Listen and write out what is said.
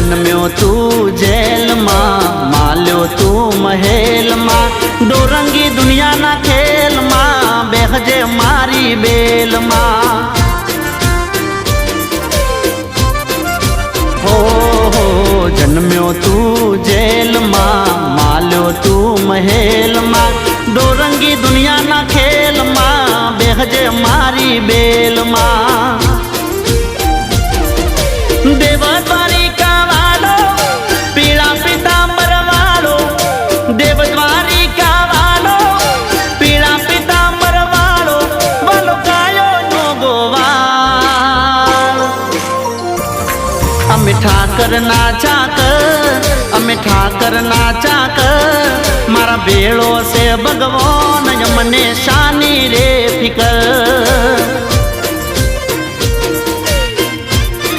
जन्म्यो तू जेल मां, माल्यो तू महल मां, डोरंगी दुनिया ना खेल मां, बेहजे मारी बेल मां। हो जन्म्यो तू जेल मां, माल्यो तू महल मां, डोरंगी दुनिया ना खेल मां, बेहजे मारी बेल मां। देवद्वारिका वालो पीड़ा पीतांबर वालो, देवद्वारिका वालो पीड़ा पीतांबर वालो, वालो कायो नो गोवाल। अमे ठाकर नाचा कर, अमे ठाकर नाचा कर, मारा बेड़ो से भगवान यमने शानी रे फिकर।